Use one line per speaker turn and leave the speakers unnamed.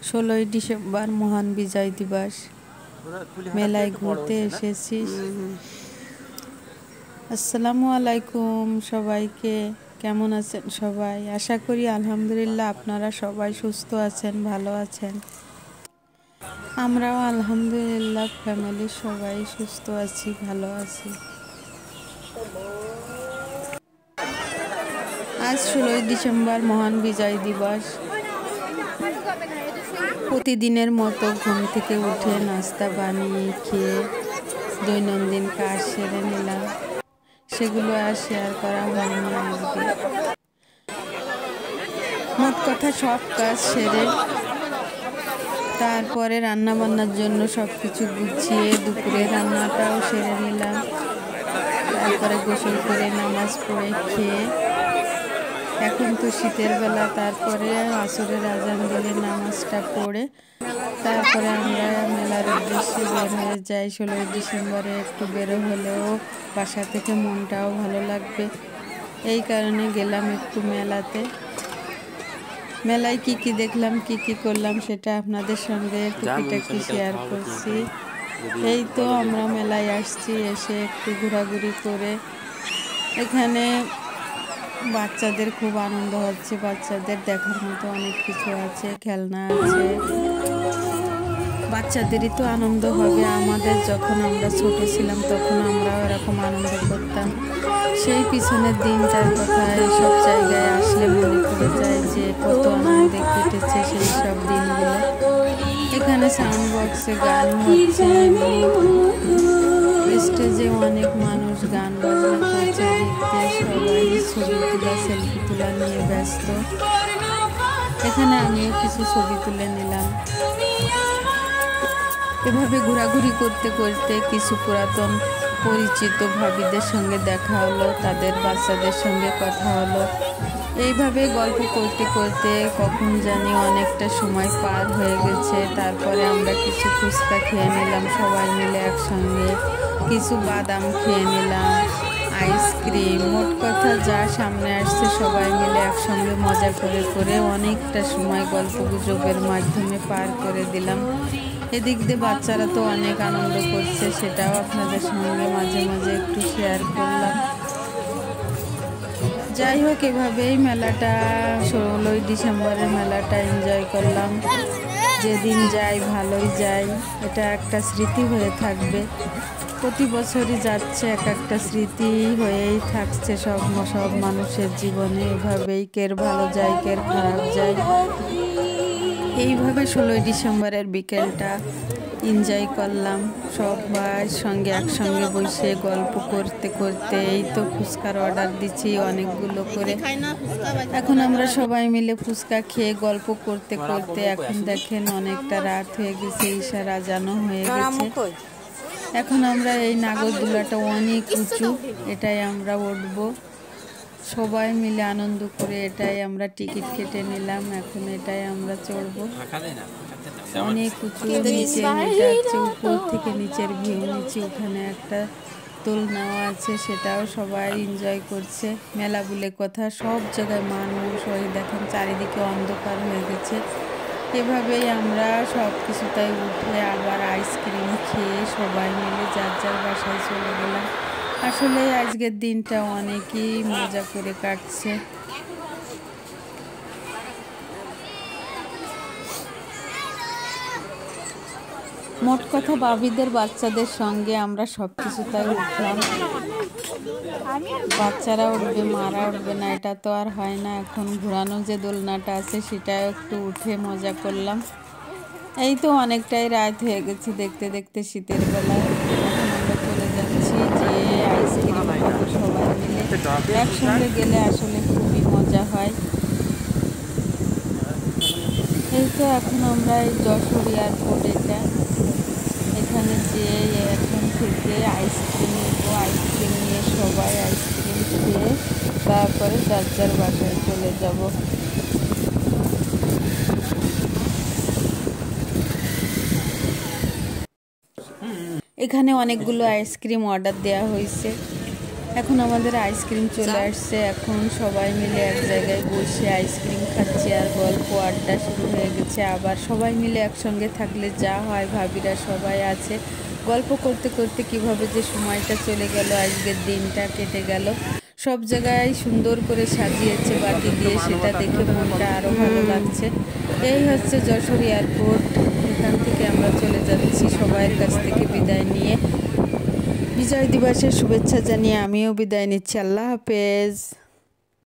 16ই December মহান বিজয় দিবস। মেলায় ঘুরতে এসেছি। আসসালামু আলাইকুম সবাইকে, কেমন আছেন সবাই? আশা করি আলহামদুলিল্লাহ আপনারা সবাই সুস্থ আছেন, ভালো আছেন। আমরাও আলহামদুলিল্লাহ ফ্যামিলির সবাই সুস্থ আছি, ভালো আছি। আজ 16ই ডিসেম্বর মহান বিজয় দিবস। প্রতিদিনের মতো ঘুম থেকে উঠে নাস্তা বানিয়ে খেয়ে দৈনন্দিন কাজ সেরে নিলাম। সেগুলো আর শেয়ার করা হয়নি আজকে। মোট কথা সব কাজ সেরে তারপরে রান্না বান্নার জন্য সব কিছু গুছিয়ে দুপুরে রান্নাটাও সেরে নিলাম। তারপরে গোসল করে নামাজ পড়ে খেয়ে, এখন তো শীতের বেলা, তারপরে আসরের আজান দিলে নামাজটা পড়ে তারপরে আমরা মেলার উদ্দেশ্যে বের হয়ে যাই। 16ই ডিসেম্বরে একটু বেরো হলেও বাসা থেকে মনটাও ভালো লাগবে, এই কারণে গেলাম একটু মেলাতে। মেলায় কি কি দেখলাম, কি কি করলাম সেটা আপনাদের সঙ্গে টুকিটাকি শেয়ার করছি। এই তো আমরা মেলায় আসছি, এসে একটু ঘোরাঘুরি করে এখানে বাচ্চাদের খুব আনন্দ হচ্ছে। বাচ্চাদের দেখার মতো অনেক কিছু আছে, খেলনা আছে। বাচ্চাদেরই তো আনন্দ হবে। আমাদের যখন আমরা ছোট ছিলাম তখন আমরাও এরকম আনন্দ করতাম। সেই পিছনের দিনটার কথা এইসব জায়গায় আসলে মনে পড়ে যায় যে কত আনন্দে কেটেছে সেই সব দিনগুলো। এখানে সাউন্ড বক্সে গান হচ্ছে, স্টেজে অনেক মানুষ গান বাজনা করছে, দেখতে সবাই ছবি তোলা, সেলফি তোলা নিয়ে ব্যস্ত। এখানে আমিও কিছু ছবি তুলে নিলাম। এভাবে ঘোরাঘুরি করতে করতে কিছু পুরাতন পরিচিত ভাবিদের সঙ্গে দেখা হলো, তাদের বাচ্চাদের সঙ্গে কথা হলো। এইভাবে গল্প করতে করতে কখন জানি অনেকটা সময় পার হয়ে গেছে। তারপরে আমরা কিছু ফুচকা খেয়ে নিলাম সবাই মিলে একসঙ্গে, কিছু বাদাম খেয়ে নিলাম, আইসক্রিম। মোট কথা যা সামনে আসছে সবাই মিলে একসঙ্গে মজা করে করে অনেকটা সময় গল্প গুজবের মাধ্যমে পার করে দিলাম। এদিক দিয়ে বাচ্চারা তো অনেক আনন্দ করছে, সেটাও আপনাদের সঙ্গে মাঝে মাঝে একটু শেয়ার করলাম। যাই হোক, এভাবেই মেলাটা 16ই ডিসেম্বরের মেলাটা এনজয় করলাম। যেদিন যাই ভালোই যাই, এটা একটা স্মৃতি হয়ে থাকবে। প্রতি বছরই যাচ্ছে, এক একটা স্মৃতি হয়েই থাকছে সব মানুষের জীবনে। এভাবেই কের ভালো যায়, কের খারাপ যায়। এইভাবে 16ই ডিসেম্বরের বিকেলটা এনজয় করলাম সবার সঙ্গে একসঙ্গে বসে গল্প করতে করতে। এই তো ফুচকার অর্ডার দিচ্ছি অনেকগুলো করে। এখন আমরা সবাই মিলে ফুচকা খেয়ে গল্প করতে করতে এখন দেখেন অনেকটা রাত হয়ে গেছে, ইশার আজানও হয়ে গেছে। এখন আমরা এই নাগরদোলাটা অনেক উঁচু, এটাই আমরা উঠবো সবাই মিলে আনন্দ করে। এটাই আমরা টিকিট কেটে নিলাম, এখন এটাই আমরা চড়বো। অনেক উঁচু, নিচে এটা হচ্ছে উপর থেকে নিচের ভিউ নিচ্ছি। ওখানে একটা দোলনাও আছে, সেটাও সবাই এনজয় করছে। মেলা বলে কথা, সব জায়গায় মানুষ, ওই দেখেন চারিদিকে অন্ধকার হয়ে গেছে। এভাবেই আমরা সব কিছুটাই উঠে আবার আইসক্রিম খেয়ে সবাই মিলে যার যার বাসায় চলে গেলাম। আসলে আজকের দিনটা অনেকই মজা করে কাটছে। মোট কথা বাবিদের বাচ্চাদের সঙ্গে আমরা সব কিছুটাই উঠলাম। বাচ্চারা উঠবে, মারা উঠবে না, এটা তো আর হয় না। এখন ঘোরানো যে দোলনাটা আছে সেটাও একটু উঠে মজা করলাম। এই তো অনেকটাই রাত হয়ে গেছে দেখতে দেখতে শীতের বেলায়। এখন আমরা চলে যাচ্ছি যে আইসক্রিম খাবো সবাই মিলে। একসঙ্গে গেলে আসলে খুবই মজা হয়। এই তো এখন আমরা এই যশোর এয়ারপোর্ট, এটা এখানে যে এখন থেকে আইসক্রিম নেবো। আইসক্রিম নিয়ে সবাই আইসক্রিম খেয়ে তারপরে যার যার বাসায় চলে যাব। এখানে অনেকগুলো আইসক্রিম অর্ডার দেওয়া হয়েছে। এখন আমাদের আইসক্রিম চলে আসছে। এখন সবাই মিলে এক জায়গায় বসে আইসক্রিম খাচ্ছি আর গল্প আড্ডা শুরু হয়ে গেছে। আবার সবাই মিলে একসঙ্গে থাকলে যা হয়, ভাবিরা সবাই আছে, গল্প করতে করতে কিভাবে যে সময়টা চলে গেল, আজকের দিনটা কেটে গেল। সব জায়গায় সুন্দর করে সাজিয়েছে বাতি দিয়ে, সেটা দেখে মনটা আরও ভালো লাগছে। এই হচ্ছে যশোর এয়ারপোর্ট। এখান থেকে আমরা চলে যাচ্ছি সবাইয়ের কাছ থেকে বিদায় নিয়ে। বিজয় দিবসের শুভেচ্ছা জানিয়ে আমিও বিদায় নিচ্ছি। আল্লাহ হাফেজ।